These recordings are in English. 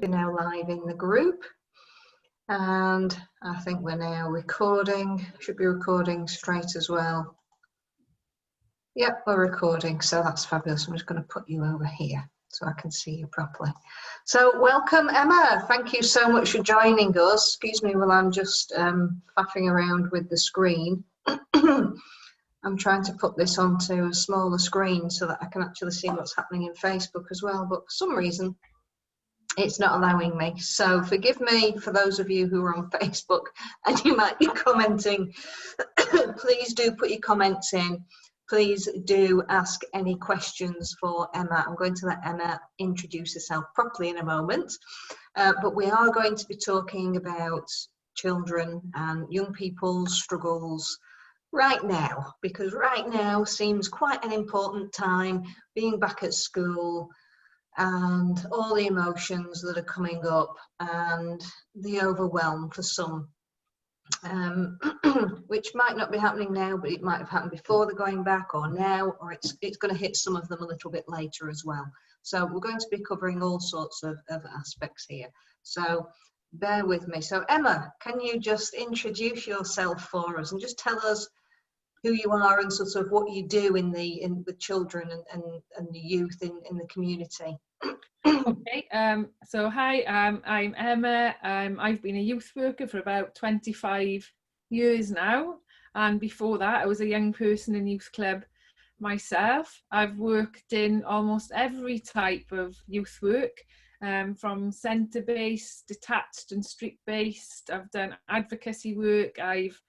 be now live in the group. And I think we're now recording, should be recording straight as well. Yep, we're recording, so that's fabulous. I'm just going to put you over here so I can see you properly. So welcome, Emma. Thank you so much for joining us. Excuse me while I'm just faffing around with the screen. I'm trying to put this onto a smaller screen so that I can actually see what's happening in Facebook as well, but for some reason it's not allowing me. So forgive me for those of you who are on Facebook and you might be commenting. Please do put your comments in. Please do ask any questions for Emma. I'm going to let Emma introduce herself properly in a moment, but we are going to be talking about children and young people's struggles right now, because right now seems quite an important time, being back at school and all the emotions that are coming up and the overwhelm for some, which might not be happening now, but it might have happened before they're going back, or now, or it's going to hit some of them a little bit later as well. So we're going to be covering all sorts of aspects here. So bear with me. So Emma, can you just introduce yourself for us and just tell us who you are and sort of what you do in the children and the youth in the community? Okay, so hi, I'm Emma. I've been a youth worker for about 25 years now, and before that I was a young person in youth club myself. I've worked in almost every type of youth work, from centre-based, detached and street-based. I've done advocacy work, I've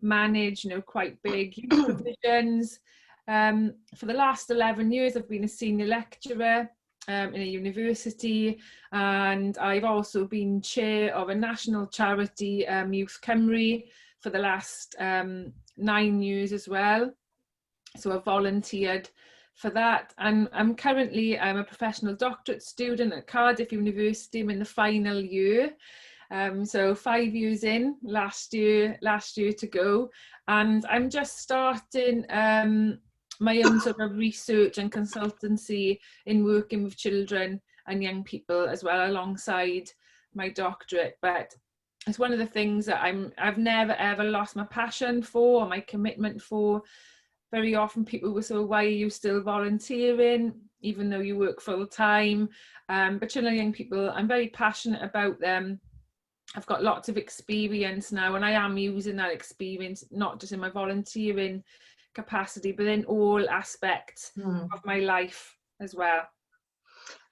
managed, quite big youth provisions. For the last 11 years I've been a senior lecturer in a university, and I've also been chair of a national charity, Youth Cymru, for the last 9 years as well. So I've volunteered for that, and I'm a professional doctorate student at Cardiff University. I'm in the final year, so 5 years in, last year to go, and I'm just starting my own sort of research and consultancy in working with children and young people as well, alongside my doctorate. But it's one of the things that I've never ever lost my passion for, or my commitment for. Very often people will say, why are you still volunteering even though you work full time? But children and young people, I'm very passionate about them. I've got lots of experience now, and I am using that experience not just in my volunteering capacity, but in all aspects of my life as well.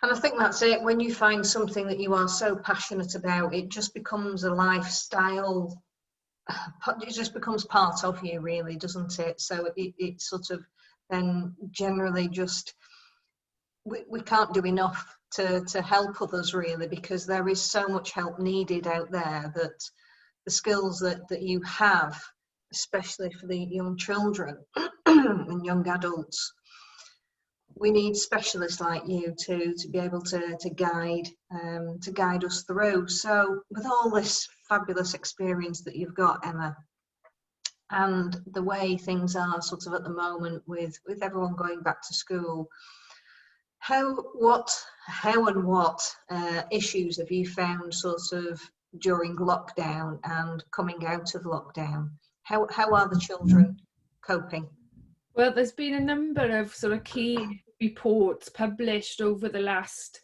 And I think that's it. When you find something that you are so passionate about, it just becomes a lifestyle. It just becomes part of you, really, doesn't it? So it sort of then generally just, we can't do enough to help others, really, because there is so much help needed out there, that the skills that you have, especially for the young children and young adults, we need specialists like you to be able to guide us through. So with all this fabulous experience that you've got, Emma, and the way things are sort of at the moment with everyone going back to school, how and what issues have you found sort of during lockdown and coming out of lockdown? How are the children coping? Well, there's been a number of sort of key reports published over the last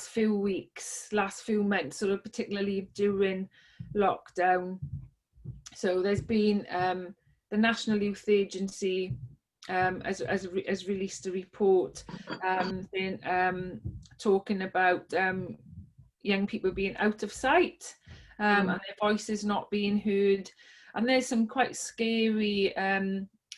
few weeks, last few months, sort of particularly during lockdown. So there's been the National Youth Agency has released a report talking about young people being out of sight, and their voices not being heard. And there's some quite scary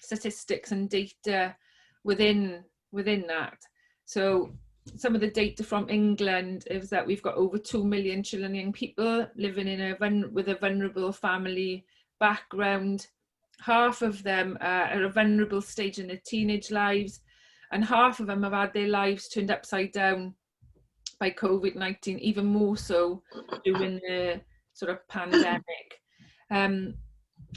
statistics and data within that. So some of the data from England is that we've got over 2 million children and young people living with a vulnerable family background. Half of them are at a vulnerable stage in their teenage lives, and half of them have had their lives turned upside down by COVID-19, even more so during the sort of pandemic.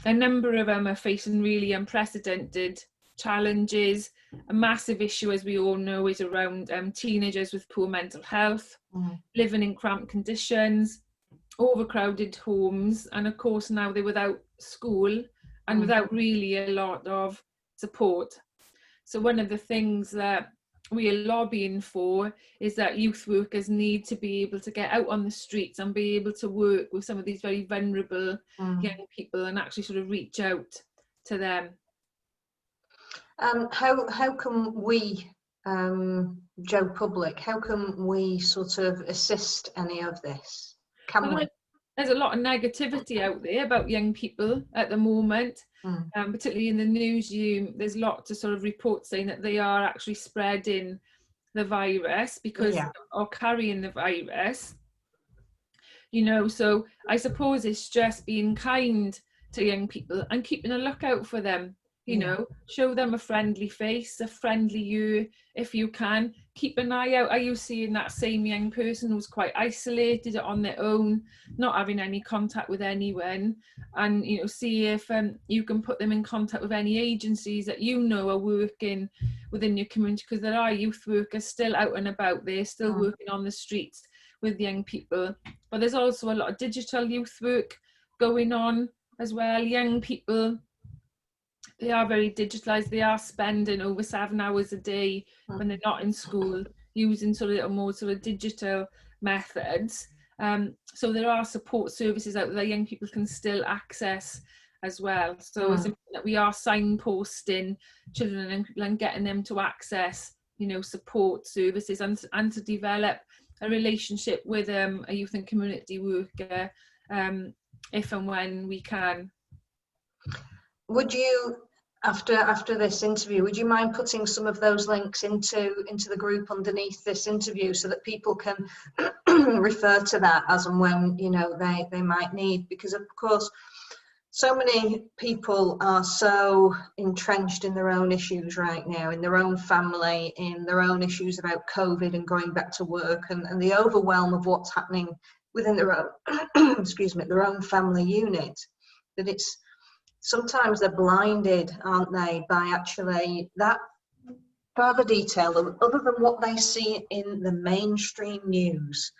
A number of them are facing really unprecedented challenges. A massive issue, as we all know, is around teenagers with poor mental health, living in cramped conditions, overcrowded homes, and of course now they're without school and without really a lot of support. So one of the things that we are lobbying for is that youth workers need to be able to get out on the streets and be able to work with some of these very vulnerable young people and actually sort of reach out to them. How can we, Joe Public, how can we sort of assist any of this? Can we? There's a lot of negativity out there about young people at the moment, particularly in the news. There's lots of sort of reports saying that they are actually spreading the virus because or carrying the virus. You know, so I suppose it's just being kind to young people and keeping a lookout for them. You know, show them a friendly face, a friendly you, if you can. Keep an eye out. Are you seeing that same young person who's quite isolated on their own, not having any contact with anyone? And, you know, see if you can put them in contact with any agencies that you know are working within your community, because there are youth workers still out and about there, still working on the streets with young people. But there's also a lot of digital youth work going on as well. Young people, they are very digitalized. They are spending over 7 hours a day when they're not in school using sort of more sort of digital methods. So there are support services out there that young people can still access as well. So it's important that we are signposting children and people and getting them to access, you know, support services and to develop a relationship with a youth and community worker if and when we can. Would you, after this interview, would you mind putting some of those links into the group underneath this interview so that people can refer to that as and when, you know, they might need? Because of course, so many people are so entrenched in their own issues right now, in their own family, in their own issues about COVID and going back to work, and the overwhelm of what's happening within their own excuse me, their own family unit, that it's sometimes they're blinded, aren't they, by actually that further detail other than what they see in the mainstream news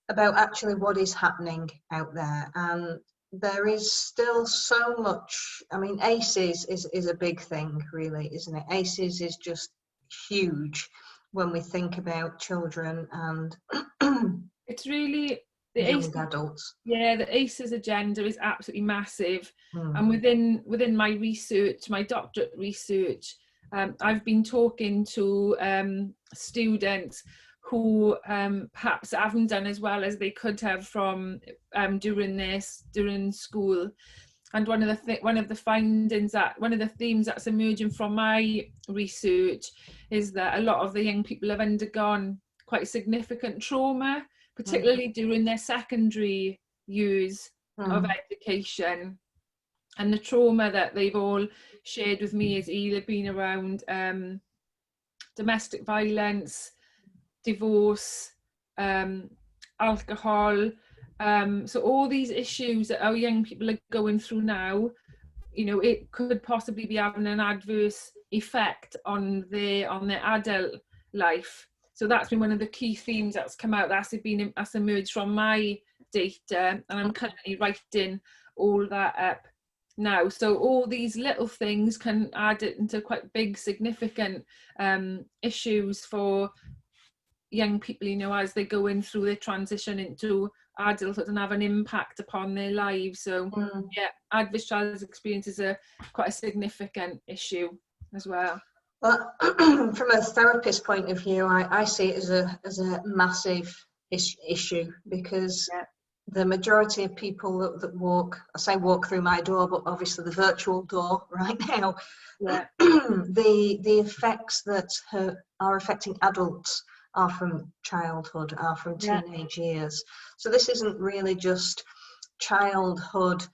about actually what is happening out there. And there is still so much. I mean, ACEs is a big thing, really, isn't it? ACEs is just huge when we think about children and it's really young adults. Yeah, the ACEs agenda is absolutely massive. And within my research, my doctorate research, I've been talking to students who perhaps haven't done as well as they could have from during school. And one of the themes that's emerging from my research is that a lot of the young people have undergone quite significant trauma, particularly during their secondary years of education. And the trauma that they've all shared with me has either been around domestic violence, divorce, alcohol. So all these issues that our young people are going through now, you know, it could possibly be having an adverse effect on their adult life. So that's been one of the key themes that's come out, that's emerged from my data, and I'm currently writing all that up now. So all these little things can add into quite big, significant issues for young people, you know, as they go in through their transition into adulthood and have an impact upon their lives. So yeah, adverse childhood experience is quite a significant issue as well. Well, from a therapist point of view, I see it as a massive issue, because the majority of people that walk through my door, but obviously the virtual door right now, the effects that are affecting adults are from childhood, are from teenage years. So this isn't really just childhood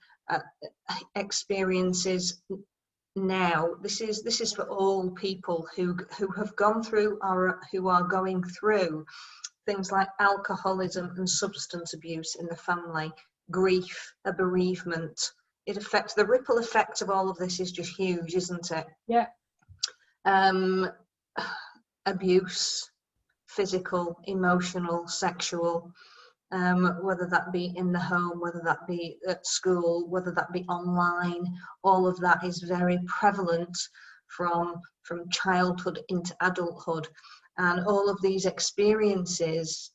experiences now. This is for all people who have gone through or who are going through things like alcoholism and substance abuse in the family, grief, a bereavement. It affects, the ripple effect of all of this is just huge, isn't it? Yeah, abuse, physical, emotional, sexual, whether that be in the home, whether that be at school, whether that be online. All of that is very prevalent from childhood into adulthood, and all of these experiences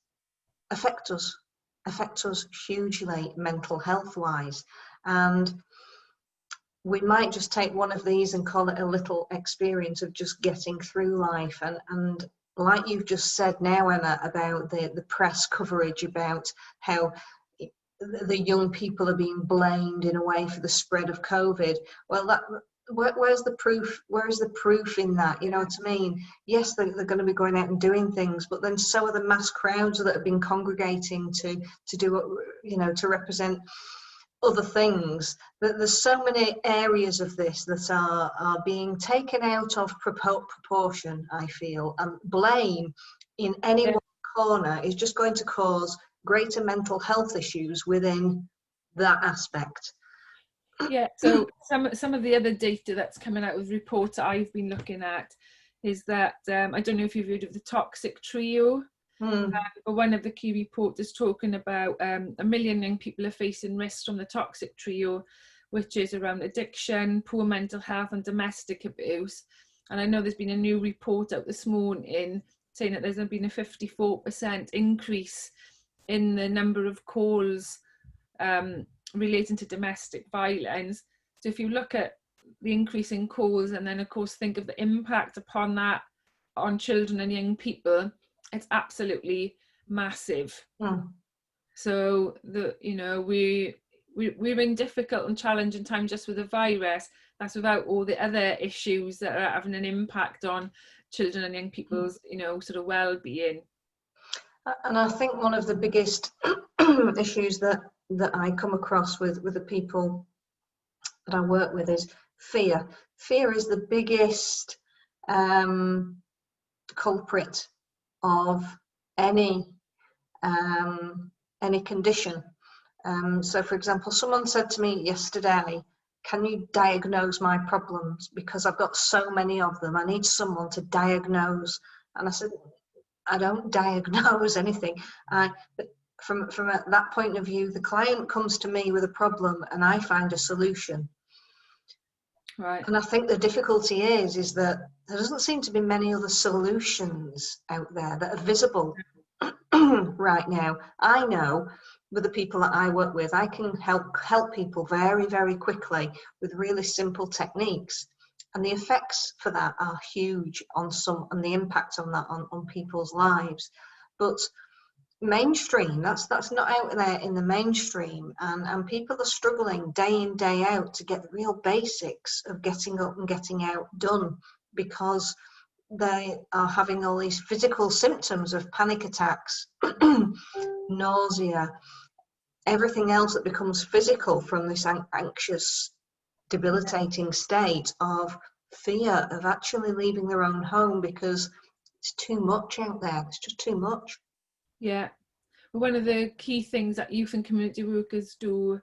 affect us hugely mental health wise. And we might just take one of these and call it a little experience of just getting through life. And like you've just said now, Emma, about the press coverage about how the young people are being blamed in a way for the spread of COVID. Well, where's the proof? Where is the proof in that? You know what I mean? Yes, they're going to be going out and doing things, but then so are the mass crowds that have been congregating to do, to represent other things. That there's so many areas of this that are being taken out of proportion, I feel, and blame in any one corner is just going to cause greater mental health issues within that aspect. Yeah, so some of the other data that's coming out with reports that I've been looking at is that I don't know if you've heard of the toxic trio. But one of the key reports is talking about 1 million young people are facing risks from the toxic trio, which is around addiction, poor mental health and domestic abuse. And I know there's been a new report out this morning saying that there's been a 54% increase in the number of calls relating to domestic violence. So if you look at the increase in calls and then of course think of the impact upon that on children and young people, it's absolutely massive. So we're in difficult and challenging times just with the virus. That's without all the other issues that are having an impact on children and young people's sort of well-being. And I think one of the biggest issues that I come across with the people that I work with is fear. Fear is the biggest culprit of any condition. So for example, someone said to me yesterday, can you diagnose my problems, because I've got so many of them, I need someone to diagnose. And I said, I don't diagnose anything. From that point of view, the client comes to me with a problem and I find a solution. Right. And I think the difficulty is that there doesn't seem to be many other solutions out there that are visible right now. I know with the people that I work with, I can help people very, very quickly with really simple techniques. And the effects for that are huge and the impact on that on people's lives. But mainstream, that's not out there in the mainstream, and people are struggling day in, day out to get the real basics of getting up and getting out done, because they are having all these physical symptoms of panic attacks, nausea, everything else that becomes physical from this anxious, debilitating state of fear of actually leaving their own home, because it's too much out there. It's just too much. Yeah. One of the key things that youth and community workers do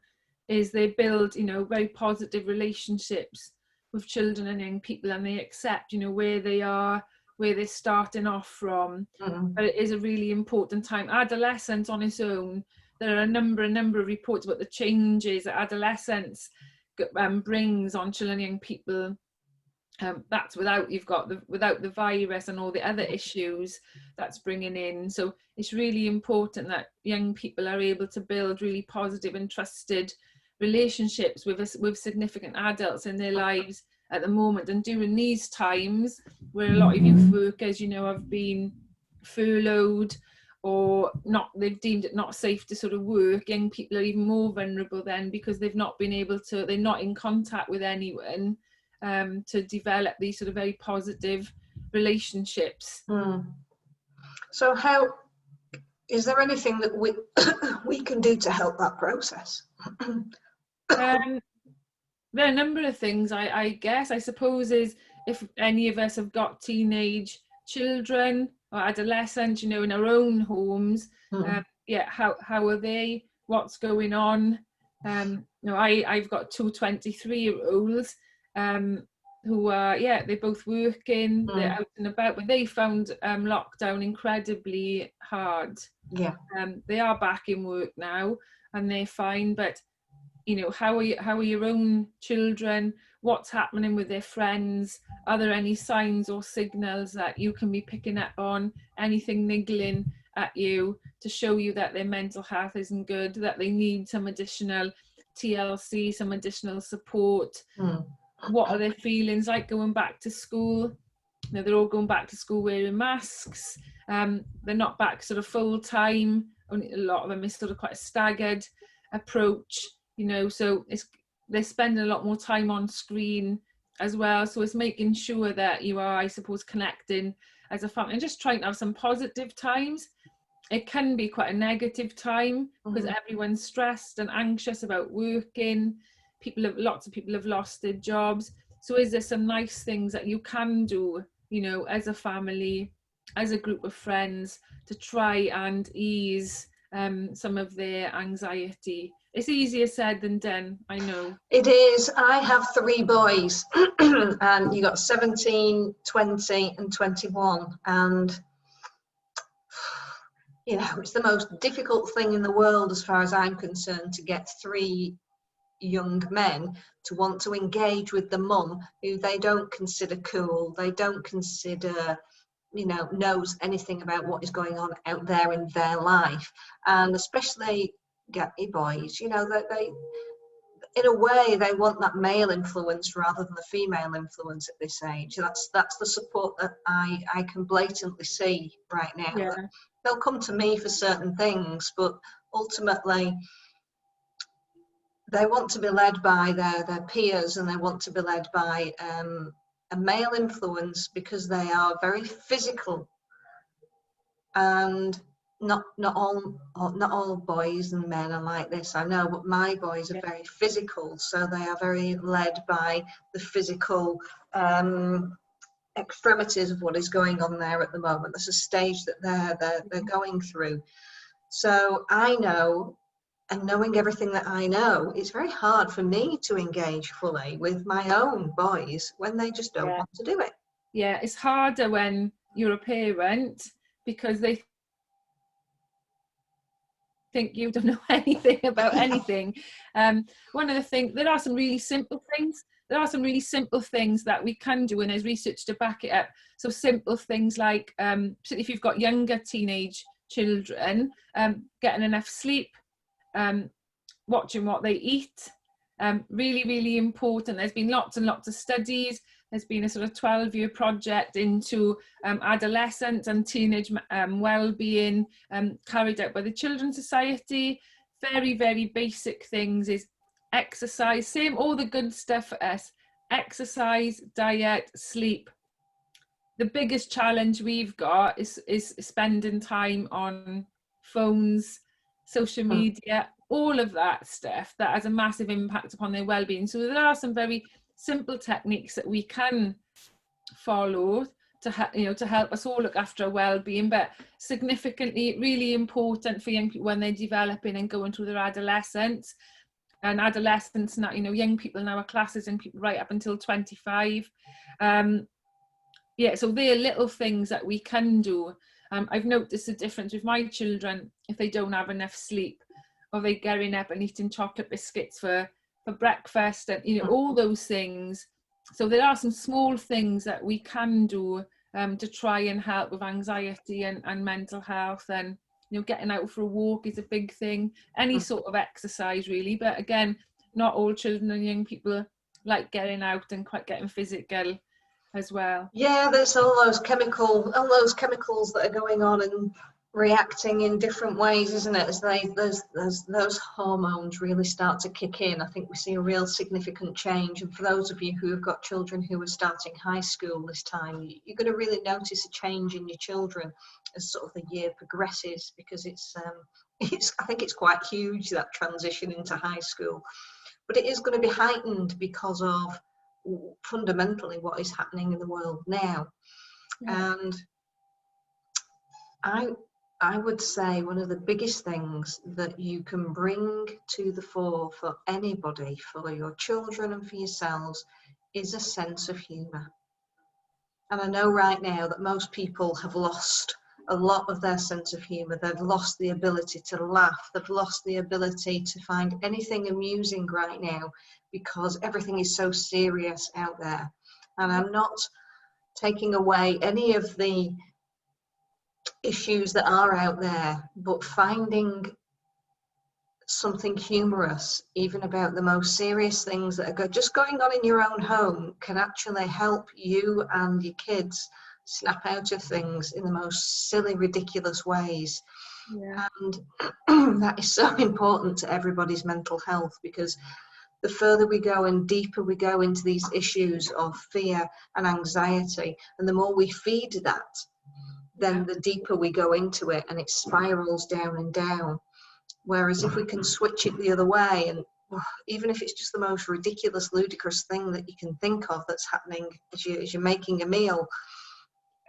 is they build, very positive relationships with children and young people, and they accept, where they are, where they're starting off from. But it is a really important time. Adolescence on its own, there are a number of reports about the changes that adolescence brings on children and young people. That's without the virus and all the other issues that's bringing in. So it's really important that young people are able to build really positive and trusted relationships with significant adults in their lives at the moment. And during these times where a lot of youth workers, have been furloughed or not, they've deemed it not safe to sort of work, young people are even more vulnerable then, because they've not been able to, they're not in contact with anyone to develop these sort of very positive relationships. So how is there anything that we can do to help that process? There are a number of things, I guess. I suppose is if any of us have got teenage children or adolescents, in our own homes, how are they? What's going on? I've got two 23-year-olds. who are, they're both working, they're Mm. out and about, but they found lockdown incredibly hard. Yeah. They are back in work now and they're fine, but you know, how are your own children? What's happening with their friends? Are there any signs or signals that you can be picking up on? Anything niggling at you to show you that their mental health isn't good, that they need some additional TLC, some additional support? Mm. What are their feelings like going back to school? You know, they're all going back to school wearing masks. They're not back sort of full time. Only a lot of them is sort of quite a staggered approach, you know, so they're spending a lot more time on screen as well. So it's making sure that you are, I suppose, connecting as a family and just trying to have some positive times. It can be quite a negative time because everyone's stressed and anxious about working. Lots of people have lost their jobs. So is there some nice things that you can do, you know, as a family, as a group of friends, to try and ease some of their anxiety? It's easier said than done, I know. It is. I have 3 boys, and you got 17, 20, and 21. And, you know, it's the most difficult thing in the world, as far as I'm concerned, to get 3 young men to want to engage with the mum who they don't consider cool, they don't consider, you know, knows anything about what is going on out there in their life. And especially Gay boys, you know, that they in a way they want that male influence rather than the female influence at this age. That's the support that I can blatantly see right now. Yeah. That they'll come to me for certain things, but ultimately they want to be led by their peers, and they want to be led by a male influence, because they are very physical. And not all boys and men are like this, I know, but my boys are very physical, so they are very led by the physical extremities of what is going on there at the moment. There's a stage that they're going through. So I know, and knowing everything that I know, it's very hard for me to engage fully with my own boys when they just don't want to do it. Yeah, it's harder when you're a parent because they think you don't know anything about anything. One of the things, there are some really simple things. There are some really simple things that we can do, and there's research to back it up. So simple things like, particularly if you've got younger teenage children, getting enough sleep, watching what they eat, really, really important. There's been lots and lots of studies. There's been a sort of 12-year project into adolescent and teenage well-being carried out by the Children's Society. Very, very basic things is exercise, same, all the good stuff for us. Exercise, diet, sleep. The biggest challenge we've got is spending time on phones, social media, all of that stuff that has a massive impact upon their well-being. So there are some very simple techniques that we can follow to help us all look after our well-being, but significantly really important for young people when they're developing and going through their adolescence. And adolescents now, you know, young people now are classes and people right up until 25. So they're little things that we can do. I've noticed the difference with my children if they don't have enough sleep, or they getting up and eating chocolate biscuits for breakfast, and you know, all those things. So there are some small things that we can do to try and help with anxiety and mental health. And you know, getting out for a walk is a big thing. Any sort of exercise really, but again, not all children and young people like getting out and quite getting physical as well. Yeah, there's all those chemicals that are going on and reacting in different ways, isn't it? As those hormones really start to kick in, I think we see a real significant change. And for those of you who have got children who are starting high school this time, you're going to really notice a change in your children as sort of the year progresses, because I think it's quite huge, that transition into high school. But it is going to be heightened because of fundamentally what is happening in the world now. And I would say one of the biggest things that you can bring to the fore for anybody, for your children and for yourselves, is a sense of humour. And I know right now that most people have lost a lot of their sense of humour. They've lost the ability to laugh. They've lost the ability to find anything amusing right now because everything is so serious out there. And I'm not taking away any of the issues that are out there, but finding something humorous, even about the most serious things that are just going on in your own home, can actually help you and your kids snap out of things in the most silly, ridiculous ways. Yeah. And that is so important to everybody's mental health, because the further we go and deeper we go into these issues of fear and anxiety, and the more we feed that, then the deeper we go into it, and it spirals down and down. Whereas if we can switch it the other way, and even if it's just the most ridiculous, ludicrous thing that you can think of that's happening as you're making a meal,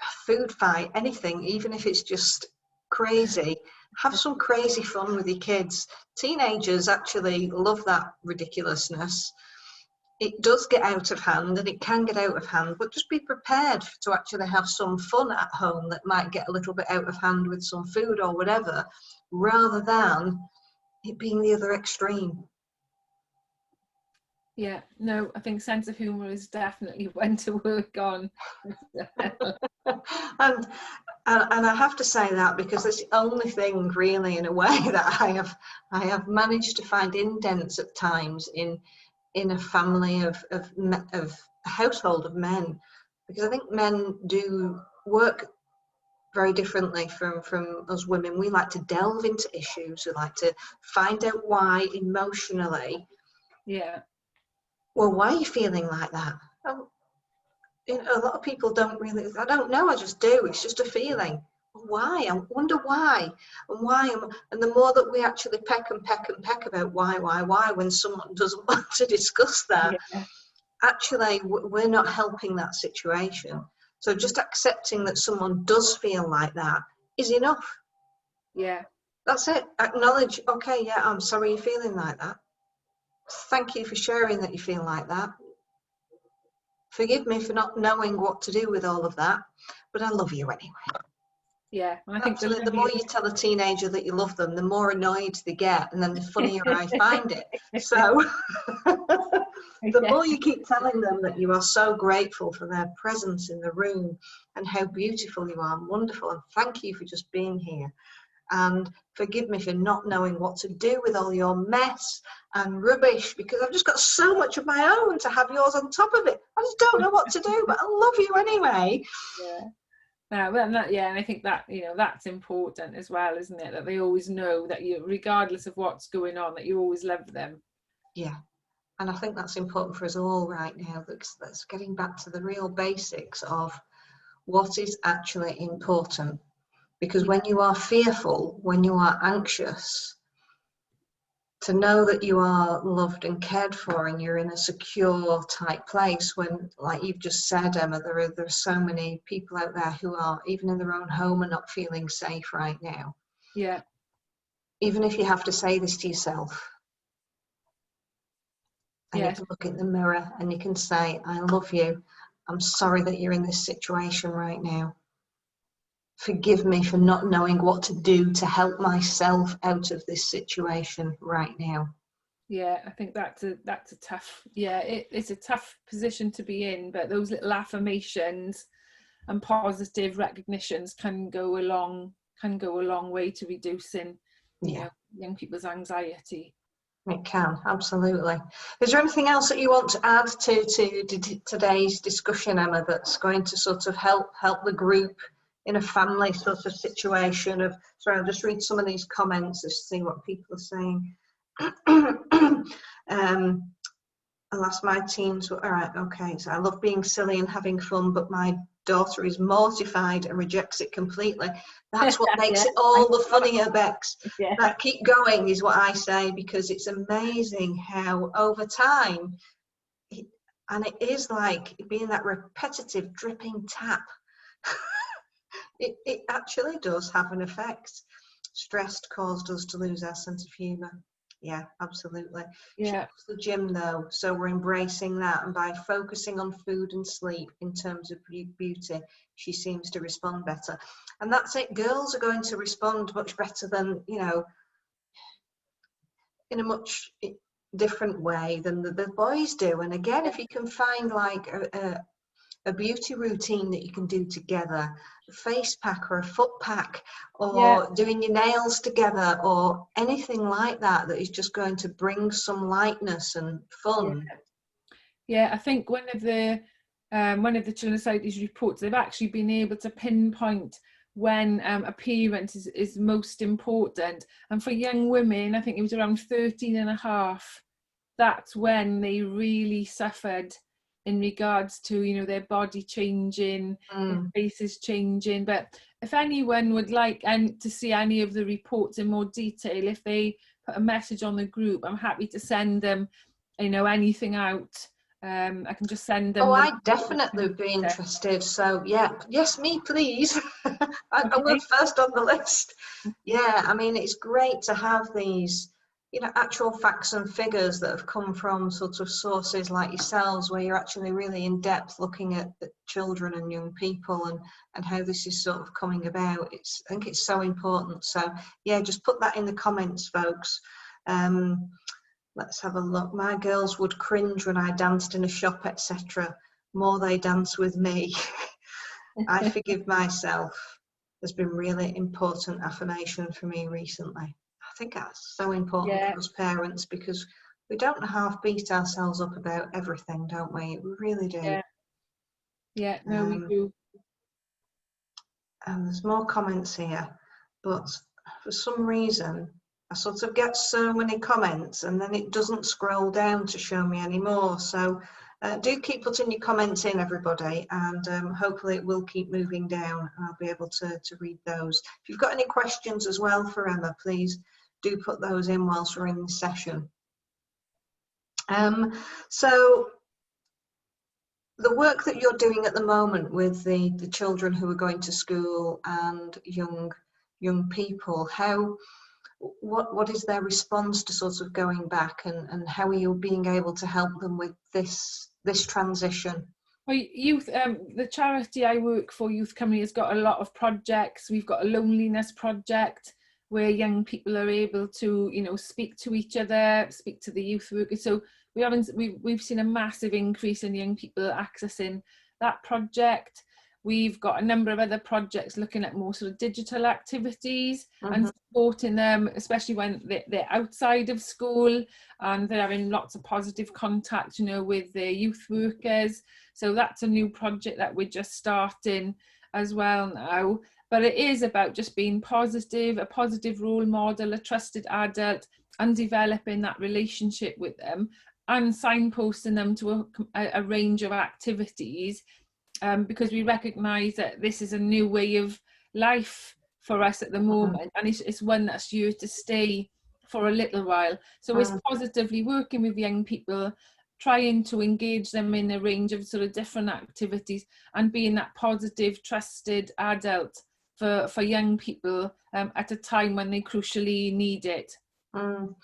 a food fight, anything, even if it's just crazy, have some crazy fun with your kids. Teenagers actually love that ridiculousness. It does get out of hand, and it can get out of hand, but just be prepared to actually have some fun at home that might get a little bit out of hand with some food or whatever, rather than it being the other extreme. Yeah, no, I think sense of humour is definitely one to work on. and I have to say that because it's the only thing really, in a way, that I have managed to find indents at times in a family of a household of men, because I think men do work very differently from us women. We like to delve into issues. We like to find out why emotionally. Yeah. Well, why are you feeling like that? Oh, you know, a lot of people don't really. I don't know. I just do. It's just a feeling. Why? I wonder why, and why. And the more that we actually peck and peck and peck about why, when someone doesn't want to discuss that, actually we're not helping that situation. So just accepting that someone does feel like that is enough. Yeah. That's it. Acknowledge, okay, yeah, I'm sorry you're feeling like that. Thank you for sharing that you feel like that. Forgive me for not knowing what to do with all of that, but I love you anyway. Yeah, I think the more you tell a teenager that you love them, the more annoyed they get, and then the funnier I find it. So the more you keep telling them that you are so grateful for their presence in the room and how beautiful you are and wonderful, and thank you for just being here, and forgive me for not knowing what to do with all your mess and rubbish, because I've just got so much of my own to have yours on top of it. I just don't know what to do, but I love you anyway. Yeah. And I think that, you know, that's important as well, isn't it? That they always know that you, regardless of what's going on, that you always love them. Yeah. And I think that's important for us all right now. That's getting back to the real basics of what is actually important. Because when you are fearful, when you are anxious, to know that you are loved and cared for and you're in a secure type place, when, like you've just said, Emma, there are so many people out there who are, even in their own home, are not feeling safe right now. Yeah. Even if you have to say this to yourself, and you can look in the mirror and you can say, I love you. I'm sorry that you're in this situation right now. Forgive me for not knowing what to do to help myself out of this situation right now. Yeah, I think that's a tough, it's a tough position to be in, but those little affirmations and positive recognitions can go a long way to reducing, you know, young people's anxiety. It can, absolutely. Is there anything else that you want to add to today's discussion, Emma, that's going to sort of help the group in a family sort of situation of, sorry, I'll just read some of these comments to see what people are saying. Alas, my teens were, all right, okay, so I love being silly and having fun, but my daughter is mortified and rejects it completely. That's what makes it all the funnier, Bex. That keep going is what I say, because it's amazing how over time, and it is like being that repetitive dripping tap, it actually does have an effect. Stress caused us to lose our sense of humour. Yeah, absolutely. She Yeah, loves the gym though, so we're embracing that. And by focusing on food and sleep in terms of beauty, she seems to respond better. And that's it. Girls are going to respond much better than, in a much different way than the boys do. And again, if you can find like a beauty routine that you can do together, a face pack or a foot pack, yeah, or doing your nails together, or anything like that, that is just going to bring some lightness and yeah. fun. Yeah, I think one of the Children's Society's reports, they've actually been able to pinpoint when appearance is most important. And for young women, I think it was around 13 and a half, that's when they really suffered in regards to, their body changing, their faces changing. But if anyone would like to see any of the reports in more detail, if they put a message on the group, I'm happy to send them, anything out. I can just send them. Oh, I'd definitely be interested. So yeah, yes, me please. I was first on the list. Yeah, I mean, it's great to have these, actual facts and figures that have come from sort of sources like yourselves, where you're actually really in depth looking at children and young people, and how this is sort of coming about. I think it's so important. So yeah, just put that in the comments, folks. Let's have a look. My girls would cringe when I danced in a shop, etc. More they dance with me. I forgive myself has been really important affirmation for me recently. I think that's so important for us parents, because we don't half beat ourselves up about everything, don't we? We really do. Yeah, no, we do. And there's more comments here, but for some reason I sort of get so many comments and then it doesn't scroll down to show me any more. So do keep putting your comments in, everybody, and hopefully it will keep moving down and I'll be able to read those. If you've got any questions as well for Emma, please do put those in whilst we're in the session. So the work that you're doing at the moment with the children who are going to school and young people, what is their response to sort of going back, and how are you being able to help them with this transition? Well, youth, the charity I work for, Youth Company, has got a lot of projects. We've got a loneliness project where young people are able to, speak to each other, speak to the youth workers. So we've seen a massive increase in young people accessing that project. We've got a number of other projects looking at more sort of digital activities and supporting them, especially when they're outside of school and they're having lots of positive contact, with their youth workers. So that's a new project that we're just starting as well now. But it is about just being positive, a positive role model, a trusted adult, and developing that relationship with them and signposting them to a range of activities. Because we recognise that this is a new way of life for us at the moment, and it's one that's here to stay for a little while. So it's positively working with young people, trying to engage them in a range of sort of different activities and being that positive, trusted adult for young people at a time when they crucially need it. And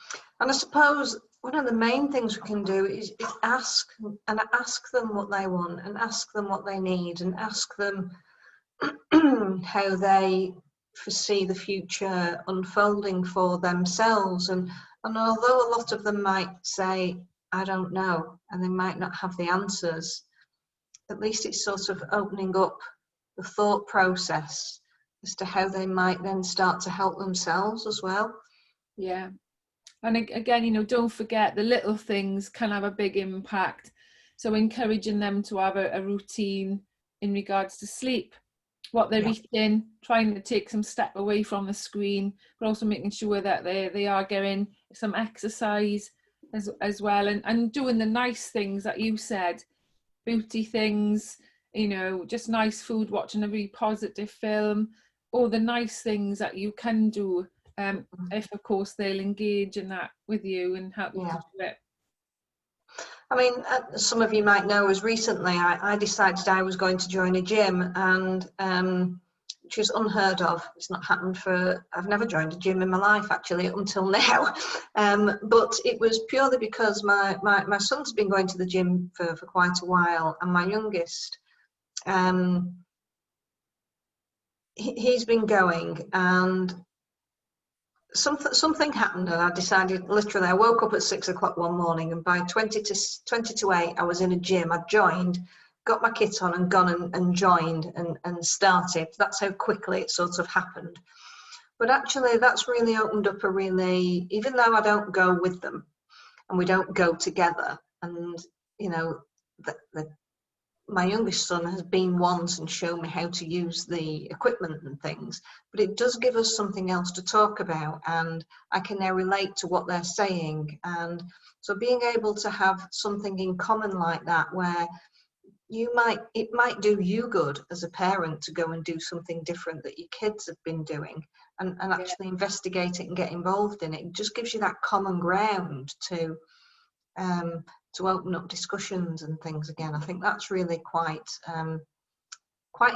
I suppose one of the main things we can do is ask them what they want, and ask them what they need, and ask them how they foresee the future unfolding for themselves. And although a lot of them might say, I don't know, and they might not have the answers, at least it's sort of opening up the thought process as to how they might then start to help themselves as well. Yeah. And again, don't forget the little things can have a big impact. So encouraging them to have a routine in regards to sleep, what they're eating, trying to take some step away from the screen, but also making sure that they are getting some exercise as well, and doing the nice things that you said, beauty things, just nice food, watching a really positive film, all the nice things that you can do. If of course they'll engage in that with you and help you to do it. I mean, some of you might know, as recently I decided I was going to join a gym, and which is unheard of. It's not happened I've never joined a gym in my life actually until now. But it was purely because my son's been going to the gym for quite a while, and my youngest, he's been going, and something happened, and I decided, literally, I woke up at 6 o'clock one morning, and by 20 to 8, I was in a gym. I joined, got my kit on and gone and joined and started. That's how quickly it sort of happened. But actually, that's really opened up even though I don't go with them and we don't go together, and, you know, my youngest son has been once and shown me how to use the equipment and things, but it does give us something else to talk about, and I can now relate to what they're saying. And so being able to have something in common like that, where it might do you good as a parent to go and do something different that your kids have been doing, and actually investigate it and get involved in it. It just gives you that common ground to open up discussions and things again. I think that's really quite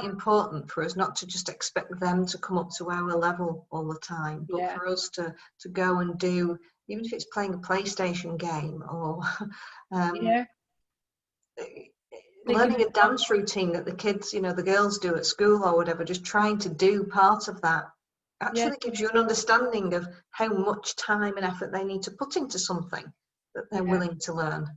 important for us, not to just expect them to come up to our level all the time, but for us to go and do, even if it's playing a PlayStation game or learning a dance routine that the kids, you know, the girls do at school or whatever, just trying to do part of that actually gives you an understanding of how much time and effort they need to put into something that they're willing to learn.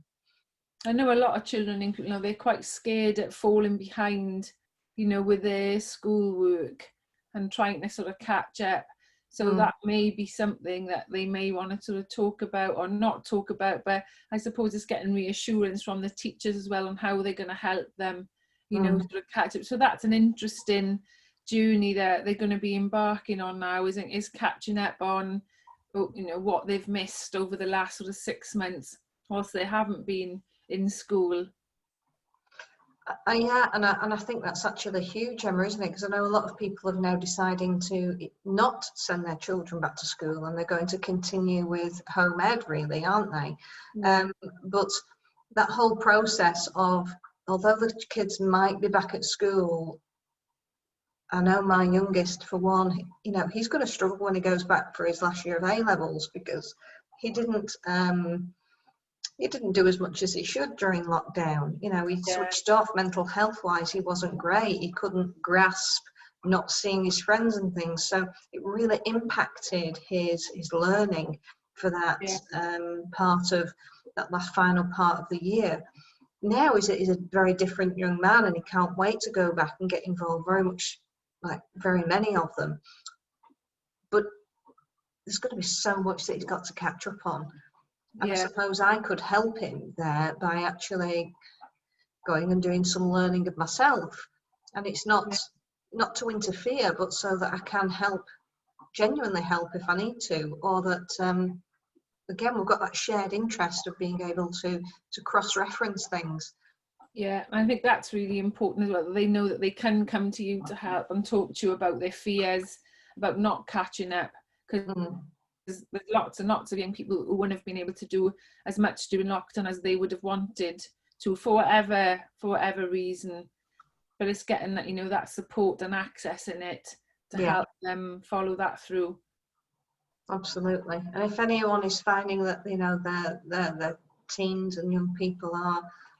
I know a lot of children, you know, they're quite scared at falling behind, you know, with their schoolwork and trying to sort of catch up. So that may be something that they may want to sort of talk about or not talk about. But I suppose it's getting reassurance from the teachers as well on how they're going to help them, you know, sort of catch up. So that's an interesting journey that they're going to be embarking on now, is catching up on, you know, what they've missed over the last sort of 6 months whilst they haven't been in school. And I think that's actually huge, Emma, isn't it? Because I know a lot of people are now deciding to not send their children back to school, and they're going to continue with home ed, really, aren't they? But that whole process of, although the kids might be back at school, I know my youngest, for one, you know, he's going to struggle when he goes back for his last year of A-levels, because he didn't do as much as he should during lockdown. You know, he switched off mental health wise. He wasn't great. He couldn't grasp not seeing his friends and things. So it really impacted his learning for that part of that last final part of the year. Now he's a very different young man, and he can't wait to go back and get involved, very much like very many of them. But there's going to be so much that he's got to catch up on. And I suppose I could help him there by actually going and doing some learning of myself. And it's not to interfere, but so that I can help, genuinely help if I need to, or that, again, we've got that shared interest of being able to cross-reference things. Yeah, I think that's really important as well. They know that they can come to you to help and talk to you about their fears, about not catching up, because there's lots and lots of young people who wouldn't have been able to do as much during lockdown as they would have wanted to, for whatever reason. But it's getting that, you know, that support and accessing it to help them follow that through. Absolutely. And if anyone is finding that, you know, their teens and young people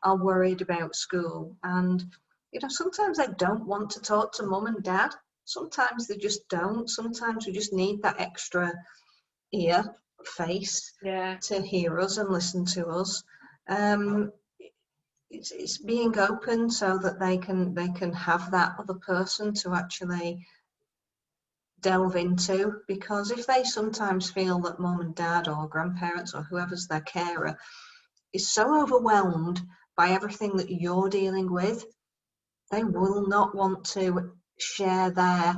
are worried about school, and, you know, sometimes they don't want to talk to mum and dad. Sometimes they just don't. Sometimes we just need that extra ear, face to hear us and listen to us. It's being open so that they can have that other person to actually delve into, because if they sometimes feel that mum and dad or grandparents or whoever's their carer is so overwhelmed by everything that you're dealing with, they will not want to share their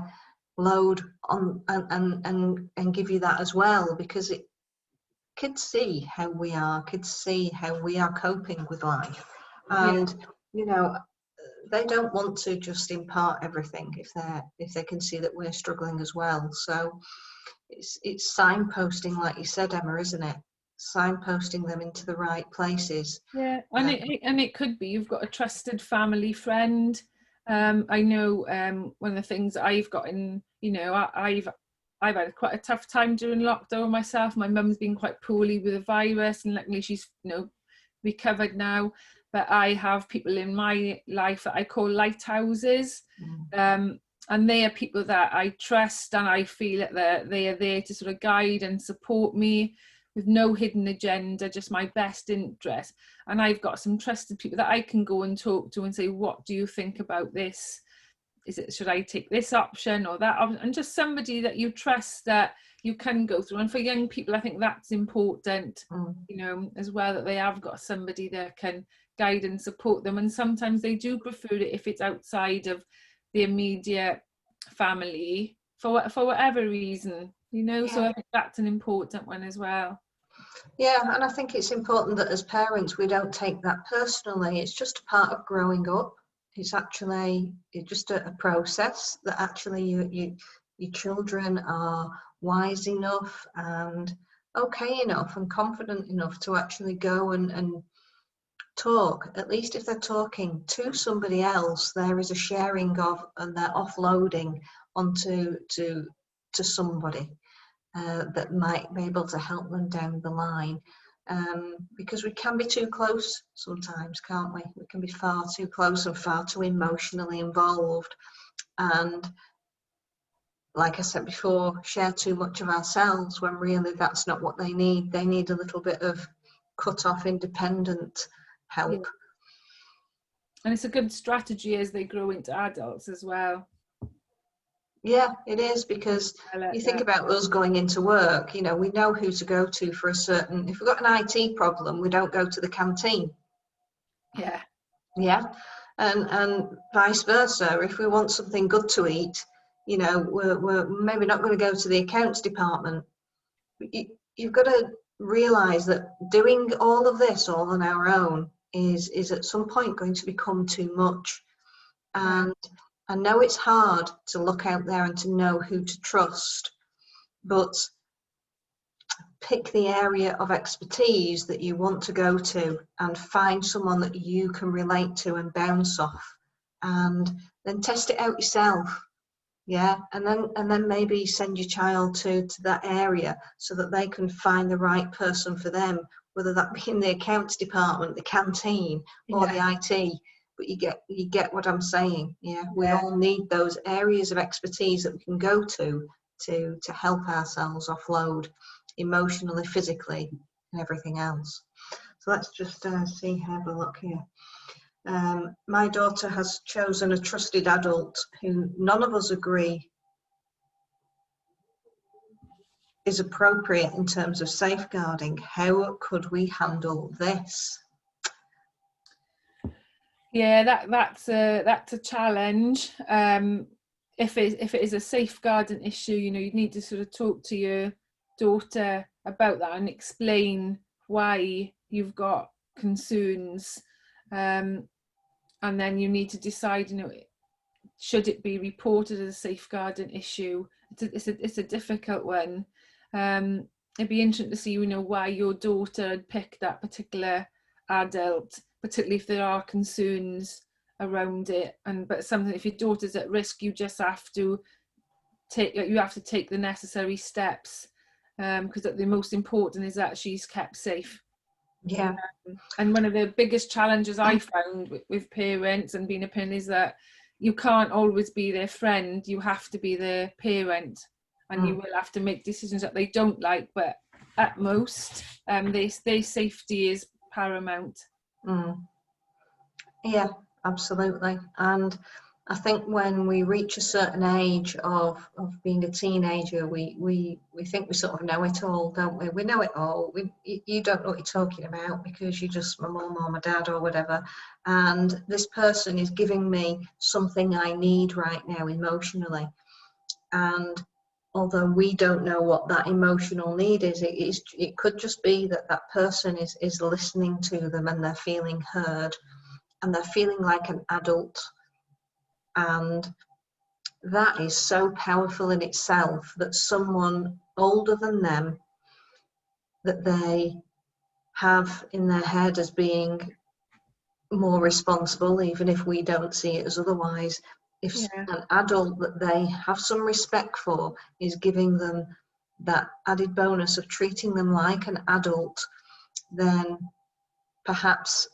load on and give you that as well, because kids see how we are, coping with life, and you know, they don't want to just impart everything if they can see that we're struggling as well. So it's signposting, like you said, Emma, isn't it? Signposting them into the right places. And it could be you've got a trusted family friend I know one of the things I've gotten, you know, I've had quite a tough time during lockdown myself. My mum's been quite poorly with the virus, and luckily she's, you know, recovered now. But I have people in my life that I call lighthouses, and they are people that I trust, and I feel that they are there to sort of guide and support me with no hidden agenda, just my best interest. And I've got some trusted people that I can go and talk to and say, what do you think about this? Should I take this option or that option? And just somebody that you trust that you can go through. And for young people, I think that's important, you know, as well, that they have got somebody that can guide and support them. And sometimes they do prefer it if it's outside of the immediate family for whatever reason, you know. So I think that's an important one as well. Yeah, and I think it's important that as parents we don't take that personally. It's just a part of growing up. It's just a process that actually your children are wise enough and okay enough and confident enough to actually go and talk. At least if they're talking to somebody else, there is a sharing of, and they're offloading onto to somebody that might be able to help them down the line. Because we can be too close sometimes, can't we? We can be far too close and far too emotionally involved, and like I said before, share too much of ourselves when really that's not what they need. They need a little bit of cut off independent help. Yeah. And it's a good strategy as they grow into adults as well. Yeah, it is, because you think about us going into work, you know, we know who to go to for a certain, if we've got an IT problem, we don't go to the canteen. Yeah. Yeah. And vice versa. If we want something good to eat, you know, we're maybe not going to go to the accounts department. You've got to realize that doing all of this all on our own is at some point going to become too much. And I know it's hard to look out there and to know who to trust, but pick the area of expertise that you want to go to and find someone that you can relate to and bounce off, and then test it out yourself. Yeah, and then maybe send your child to that area so that they can find the right person for them, whether that be in the accounts department, the canteen, or the IT. But you get what I'm saying. Yeah, we all need those areas of expertise that we can go to help ourselves offload emotionally, physically, and everything else. So let's just have a look here. My daughter has chosen a trusted adult who none of us agree is appropriate in terms of safeguarding. How could we handle this? Yeah, that's a challenge. If it is a safeguarding issue, you know, you need to sort of talk to your daughter about that and explain why you've got concerns, and then you need to decide, you know, should it be reported as a safeguarding issue? It's a difficult one. It'd be interesting to see, you know, why your daughter had picked that particular adult, particularly if there are concerns around it. But something, if your daughter's at risk, you just have to take the necessary steps, because the most important is that she's kept safe. Yeah. And one of the biggest challenges I found with parents and being a parent is that you can't always be their friend. You have to be their parent, and you will have to make decisions that they don't like, but at most their safety is paramount. Yeah, absolutely. And I think when we reach a certain age of being a teenager, we think we sort of know it all, don't we? We know it all. You don't know what you're talking about because you're just my mum or my dad or whatever. And this person is giving me something I need right now emotionally. And although we don't know what that emotional need is, it could just be that that person is listening to them and they're feeling heard and they're feeling like an adult. And that is so powerful in itself, that someone older than them that they have in their head as being more responsible, even if we don't see it as otherwise. If Yeah. an adult that they have some respect for is giving them that added bonus of treating them like an adult, then perhaps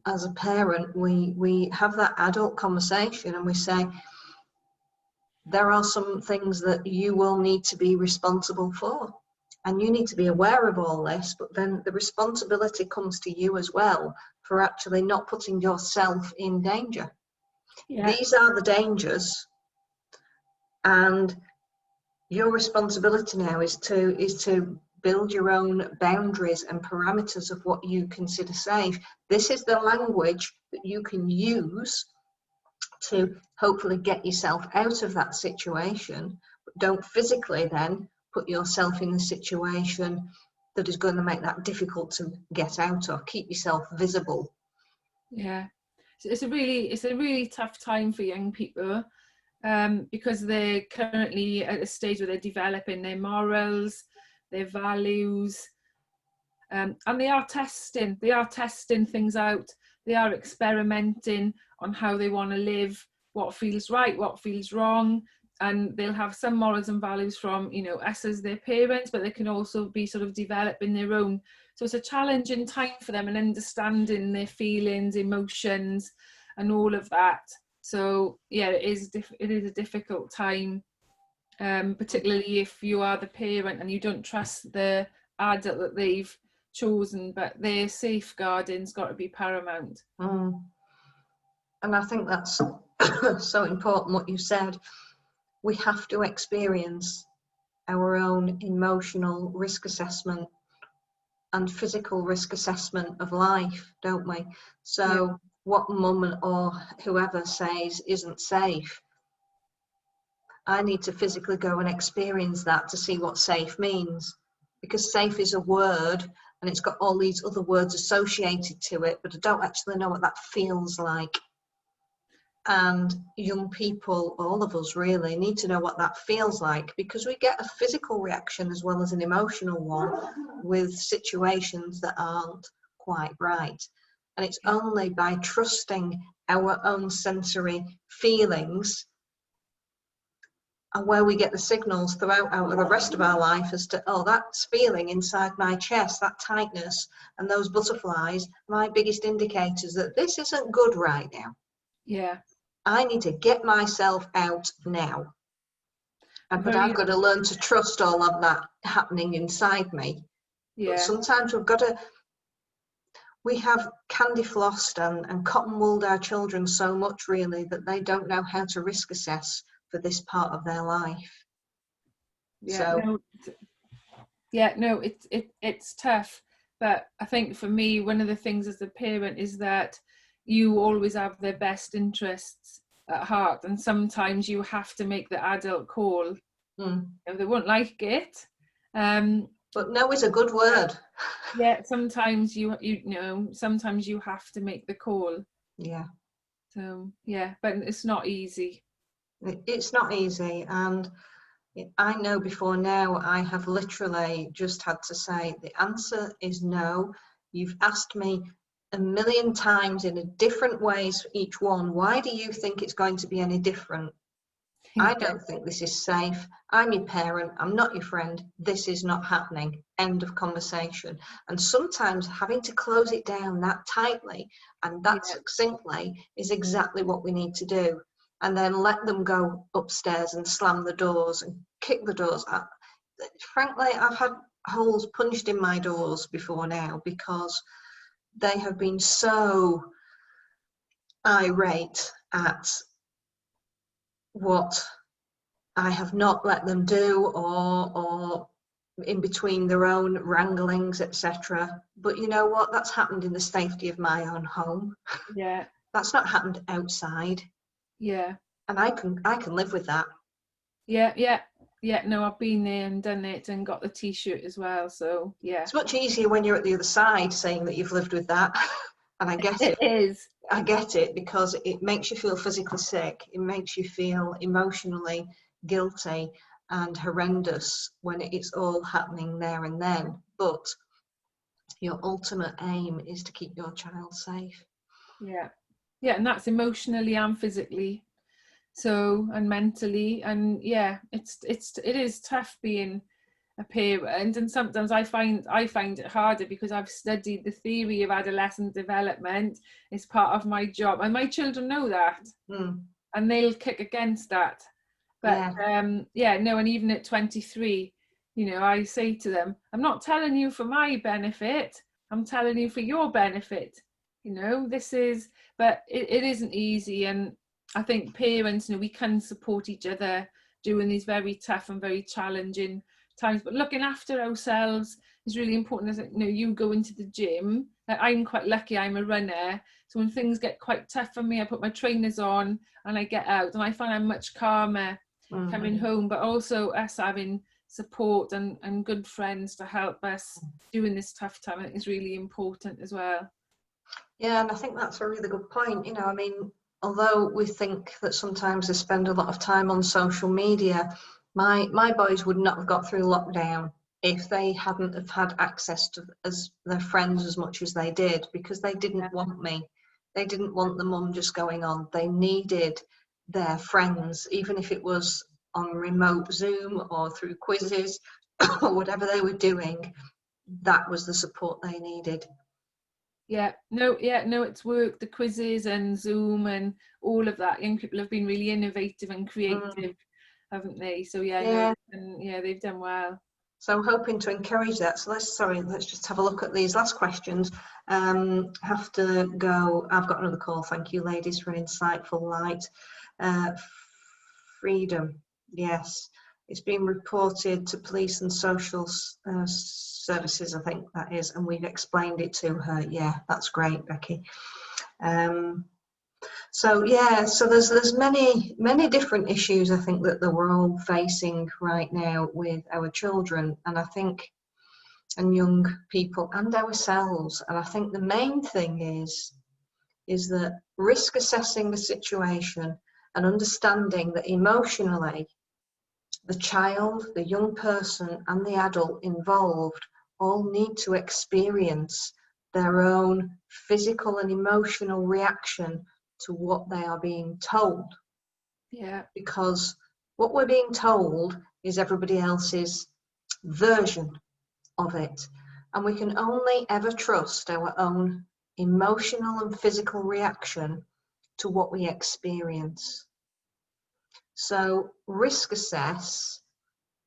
as a parent we have that adult conversation and we say, there are some things that you will need to be responsible for, and you need to be aware of all this, but then the responsibility comes to you as well for actually not putting yourself in danger. Yeah. These are the dangers, and your responsibility now is to build your own boundaries and parameters of what you consider safe. This is the language that you can use to hopefully get yourself out of that situation, but don't physically then put yourself in a situation that is going to make that difficult to get out of. Keep yourself visible. Yeah. So it's a really tough time for young people, because they're currently at a stage where they're developing their morals, their values, and they are testing things out. They are experimenting on how they want to live, what feels right, what feels wrong, and they'll have some morals and values from, you know, us as their parents, but they can also be sort of developing their own. So it's a challenging time for them, and understanding their feelings, emotions, and all of that. So yeah, it is a difficult time, particularly if you are the parent and you don't trust the adult that they've chosen, but their safeguarding's got to be paramount. And I think that's so important what you said. We have to experience our own emotional risk assessment and physical risk assessment of life, don't we? So what mum or whoever says isn't safe, I need to physically go and experience that to see what safe means, because safe is a word and it's got all these other words associated to it, but I don't actually know what that feels like. And young people, all of us really, need to know what that feels like, because we get a physical reaction as well as an emotional one with situations that aren't quite right. And it's only by trusting our own sensory feelings and where we get the signals throughout the rest of our life as to, oh, that's feeling inside my chest, that tightness and those butterflies, my biggest indicators that this isn't good right now. Yeah. I need to get myself out now. But I've got to learn to trust all of that happening inside me. Yeah. But sometimes we have candy flossed and cotton wooled our children so much really that they don't know how to risk assess for this part of their life. It's tough, but I think for me, one of the things as a parent is that you always have their best interests at heart, and sometimes you have to make the adult call. They won't like it, but no is a good word. Yeah, sometimes you know, sometimes you have to make the call. Yeah. So yeah, but it's not easy. It's not easy, and I know before now I have literally just had to say the answer is no. You've asked me a million times in different ways for each one. Why do you think it's going to be any different? I don't think this is safe. I'm your parent. I'm not your friend. This is not happening. End of conversation. And sometimes having to close it down that tightly and that succinctly is exactly what we need to do. And then let them go upstairs and slam the doors and kick the doors out. Frankly, I've had holes punched in my doors before now because they have been so irate at what I have not let them do, or in between their own wranglings, etc. But you know what? That's happened in the safety of my own home. Yeah. That's not happened outside. Yeah. And I can live with that. Yeah. No, I've been there and done it and got the T-shirt as well. So yeah. It's much easier when you're at the other side saying that you've lived with that. And I get it. It is. I get it, because it makes you feel physically sick. It makes you feel emotionally guilty and horrendous when it's all happening there and then. But your ultimate aim is to keep your child safe. Yeah. Yeah, and that's emotionally and physically. So, and mentally, and yeah, it is tough being a parent, and sometimes I find it harder because I've studied the theory of adolescent development. It's part of my job, and my children know that, and they'll kick against that. But Yeah. yeah, no, and even at 23, I say to them, I'm not telling you for my benefit, I'm telling you for your benefit. This is, but it isn't easy. And I think parents, we can support each other during these very tough and very challenging times. But looking after ourselves is really important. As you go into the gym. I'm quite lucky, I'm a runner. So when things get quite tough for me, I put my trainers on and I get out, and I find I'm much calmer coming home. But also us having support and good friends to help us during this tough time, I think is really important as well. Yeah, and I think that's a really good point. I mean, although we think that sometimes they spend a lot of time on social media, my boys would not have got through lockdown if they hadn't have had access to their friends as much as they did, because they didn't want me. They didn't want the mum just going on. They needed their friends, even if it was on remote Zoom or through quizzes or whatever they were doing. That was the support they needed. No, it's work, the quizzes and Zoom and all of that. Young people have been really innovative and creative, haven't they? So Yeah. and they've done well. So I'm hoping to encourage that. So let's just have a look at these last questions. Have to go. I've got another call. Thank you, ladies, for an insightful light. Freedom. Yes. It's been reported to police and social services, I think that is, and we've explained it to her. Yeah, that's great, Becky. So there's many different issues, I think, that we're all facing right now with our children, and I think, and young people and ourselves. And I think the main thing is that risk assessing the situation and understanding that emotionally the child, the young person, and the adult involved all need to experience their own physical and emotional reaction to what they are being told. Yeah. Because what we're being told is everybody else's version of it. And we can only ever trust our own emotional and physical reaction to what we experience. So risk assess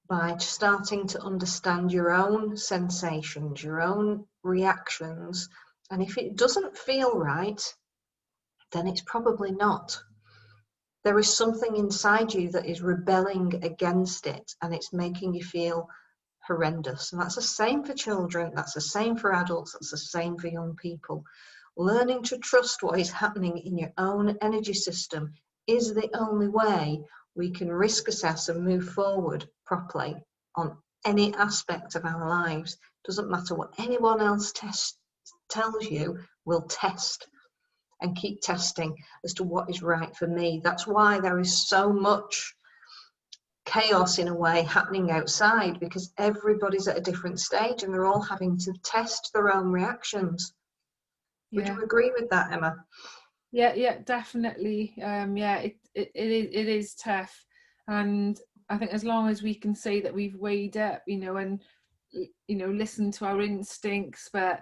by starting to understand your own sensations, your own reactions. And if it doesn't feel right, then it's probably not. There is something inside you that is rebelling against it, and it's making you feel horrendous. And that's the same for children, that's the same for adults, that's the same for young people. Learning to trust what is happening in your own energy system is the only way we can risk assess and move forward properly on any aspect of our lives. Doesn't matter what anyone else tells you, we'll test and keep testing as to what is right for me. That's why there is so much chaos in a way happening outside, because everybody's at a different stage and they're all having to test their own reactions. Would you agree with that, Emma? Yeah, definitely. It is tough, and I think as long as we can say that we've weighed up, and listened to our instincts, but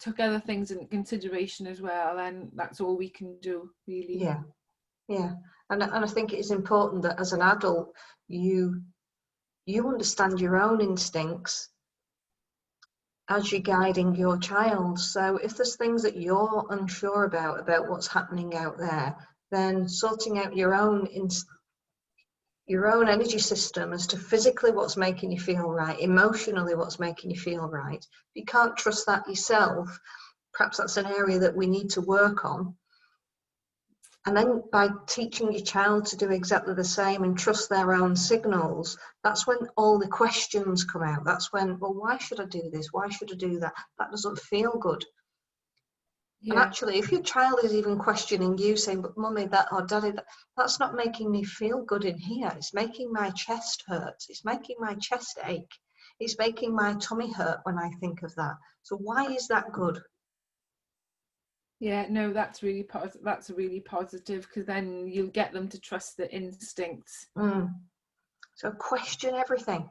took other things into consideration as well, and that's all we can do, really. Yeah, and I think it is important that as an adult you understand your own instincts as you're guiding your child. So if there's things that you're unsure about what's happening out there, then sorting out your own energy system as to physically what's making you feel right, emotionally what's making you feel right. If you can't trust that yourself, perhaps that's an area that we need to work on. And then by teaching your child to do exactly the same and trust their own signals, that's when all the questions come out. That's when, well, why should I do this? Why should I do that? That doesn't feel good. Yeah. And actually, if your child is even questioning you, saying, but mummy, that, or daddy, that's not making me feel good in here. It's making my chest hurt. It's making my chest ache. It's making my tummy hurt when I think of that. So why is that good? Yeah, no, that's really positive. That's really positive, because then you'll get them to trust their instincts. So question everything.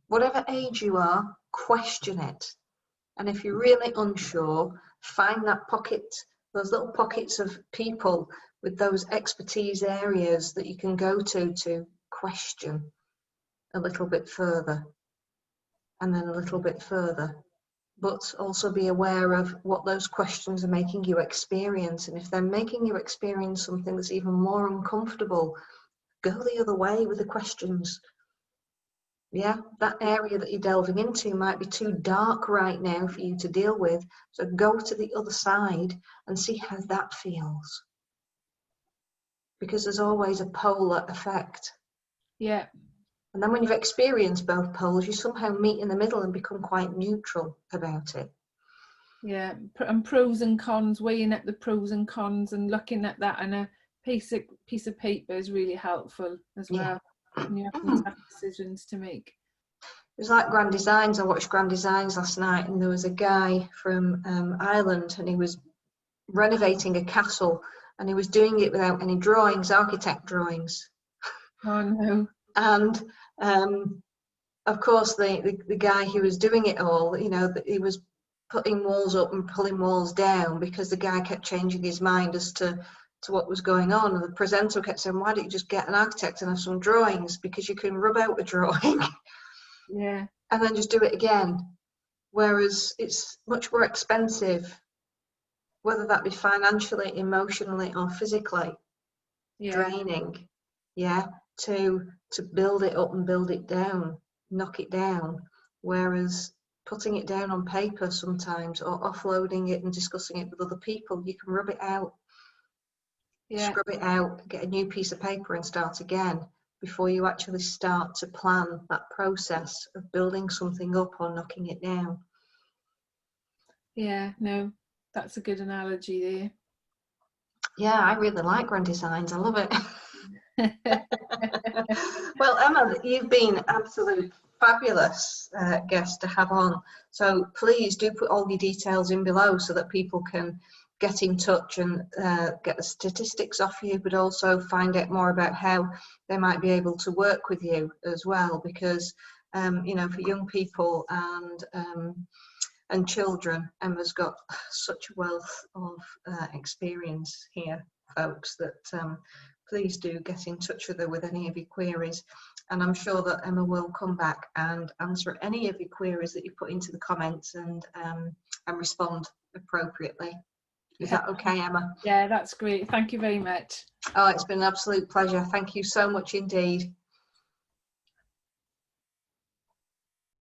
Whatever age you are, question it. And if you're really unsure, find that pocket, those little pockets of people with those expertise areas that you can go to question a little bit further, and then a little bit further. But also be aware of what those questions are making you experience. And if they're making you experience something that's even more uncomfortable, go the other way with the questions. Yeah, that area that you're delving into might be too dark right now for you to deal with. So go to the other side and see how that feels. Because there's always a polar effect. Yeah. And then when you've experienced both poles, you somehow meet in the middle and become quite neutral about it. Yeah, and pros and cons, weighing up the pros and cons and looking at that on a piece of paper is really helpful as well. When you're having tough decisions to make. It was like Grand Designs. I watched Grand Designs last night, and there was a guy from Ireland, and he was renovating a castle, and he was doing it without any drawings, architect drawings. Oh no. And of course, the guy who was doing it all, you know, he was putting walls up and pulling walls down because the guy kept changing his mind as to what was going on. And the presenter kept saying, why don't you just get an architect and have some drawings, because you can rub out a drawing. Yeah. And then just do it again. Whereas it's much more expensive, whether that be financially, emotionally, or physically draining, to build it up and build it down, knock it down. Whereas putting it down on paper sometimes, or offloading it and discussing it with other people, you can rub it out, scrub it out, get a new piece of paper and start again, before you actually start to plan that process of building something up or knocking it down. Yeah, no, that's a good analogy there. Yeah, I really like Grand Designs. I love it. Well, Emma, you've been absolute fabulous guest to have on. So please do put all your details in below so that people can get in touch and get the statistics off you, but also find out more about how they might be able to work with you as well. Because, you know, for young people and children, Emma's got such a wealth of experience here, folks, that please do get in touch with her with any of your queries. And I'm sure that Emma will come back and answer any of your queries that you put into the comments, and respond appropriately. Is that okay, Emma? Yeah, that's great. Thank you very much. Oh, it's been an absolute pleasure. Thank you so much indeed.